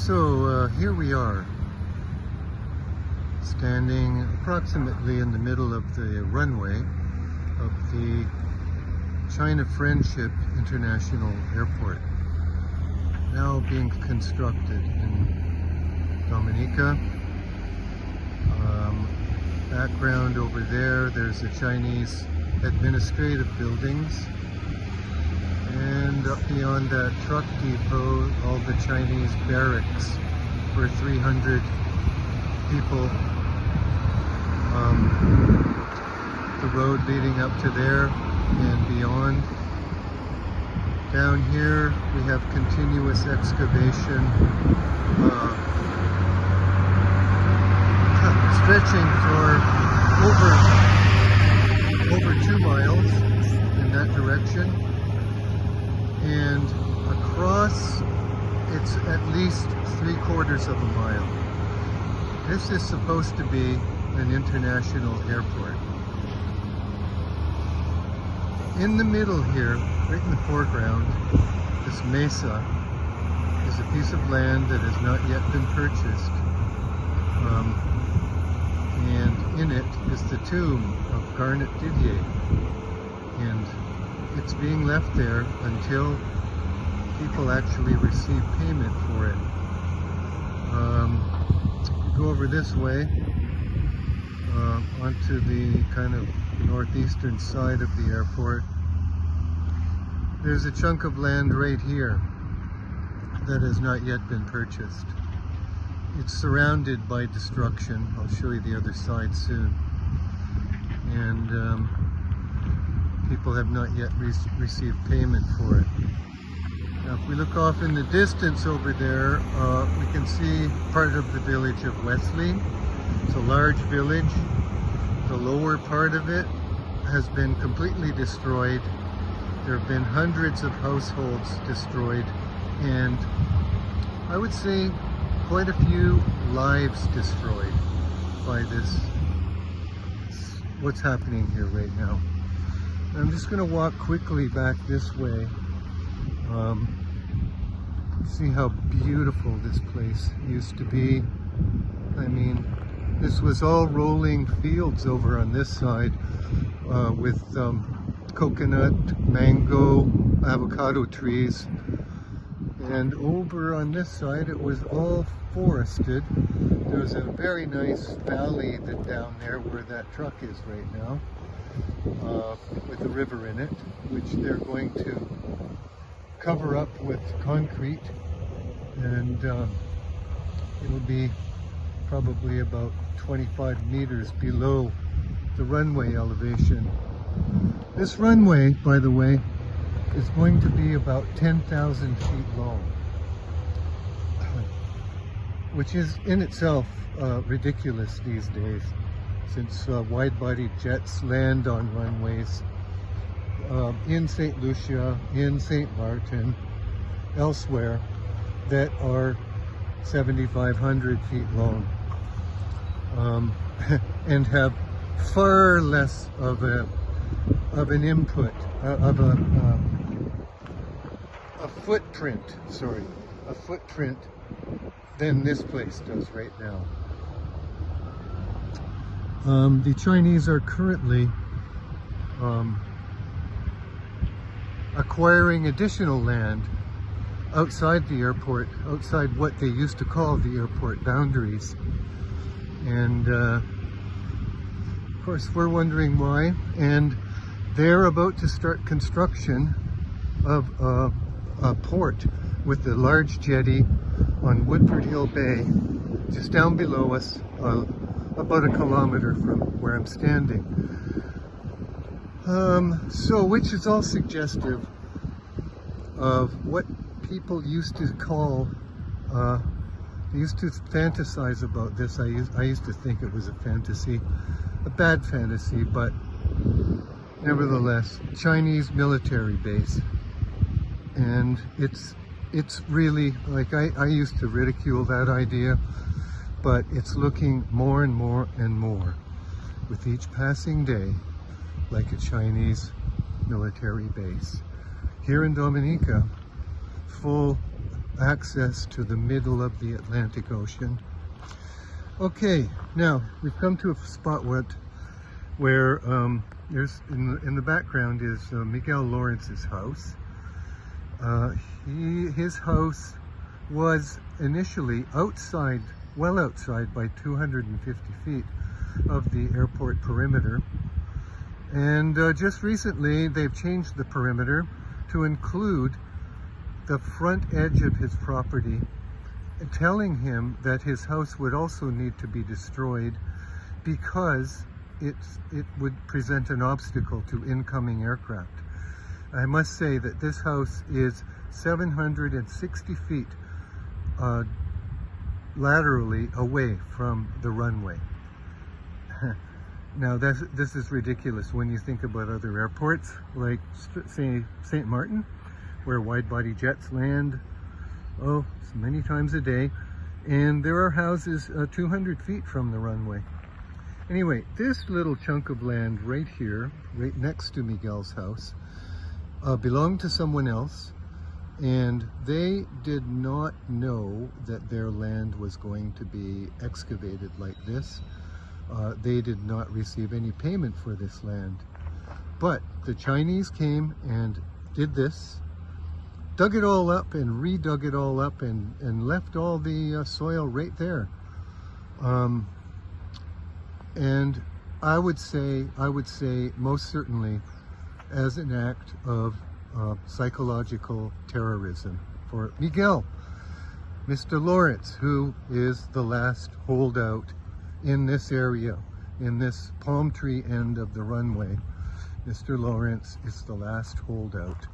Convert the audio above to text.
Here we are, standing approximately in the middle of the runway of the China Friendship International Airport, now being constructed in Dominica. Background over there, there's the Chinese administrative buildings, and up beyond that truck depot, all the Chinese barracks for 300 people. The road leading up to there and beyond. Down here we have continuous excavation stretching for over 2 miles in that direction, and across it's at least 3/4 of a mile. This is supposed to be an international airport. In the middle here, right in the foreground, this mesa is a piece of land that has not yet been purchased. And in it is the tomb of Garnet Didier. And it's being left there until people actually receive payment for it. Go over this way, onto the kind of northeastern side of the airport. There's a chunk of land right here that has not yet been purchased. It's surrounded by destruction. I'll show you the other side soon. And people have not yet received payment for it. Now, if we look off in the distance over there, we can see part of the village of Wesley. It's a large village. The lower part of it has been completely destroyed. There have been hundreds of households destroyed, and I would say quite a few lives destroyed by this, what's happening here right now. I'm just going to walk quickly back this way. See how beautiful this place used to be. I mean, this was all rolling fields over on this side with coconut, mango, avocado trees. And over on this side, it was all forested. There was a very nice valley down there where that truck is right now, with a river in it, which they're going to cover up with concrete, and it'll be probably about 25 meters below the runway elevation. This runway, by the way, is going to be about 10,000 feet long, which is in itself ridiculous these days, since wide-bodied jets land on runways in St. Lucia, in St. Martin, elsewhere, that are 7,500 feet long, and have far less of an input, of a footprint than this place does right now. The Chinese are currently acquiring additional land outside the airport, outside what they used to call the airport boundaries. And of course we're wondering why, and they're about to start construction of a port with a large jetty on Woodford Hill Bay, just down below us, about 1 kilometer from where I'm standing. Which is all suggestive of what people used to call, they used to fantasize about this. I used to think it was a fantasy, a bad fantasy, but nevertheless, Chinese military base. And it's really, like, I used to ridicule that idea, but it's looking more and more and more with each passing day like a Chinese military base. Here in Dominica, full access to the middle of the Atlantic Ocean. Okay, now we've come to a spot where there's in the background is Miguel Lawrence's house. His house was initially outside, well outside by 250 feet of the airport perimeter. And just recently they've changed the perimeter to include the front edge of his property, telling him that his house would also need to be destroyed because it would present an obstacle to incoming aircraft. I must say that this house is 760 feet laterally away from the runway. Now this is ridiculous when you think about other airports like say St. Martin, where wide-body jets land many times a day, and there are houses 200 feet from the runway. Anyway, this little chunk of land right here, right next to Miguel's house, belonged to someone else, and they did not know that their land was going to be excavated like this. They did not receive any payment for this land. But the Chinese came and did this, dug it all up and redug it all up and left all the soil right there. And I would say most certainly as an act of psychological terrorism for Miguel, Mr. Lawrence, who is the last holdout in this area, in this palm tree end of the runway. Mr. Lawrence is the last holdout.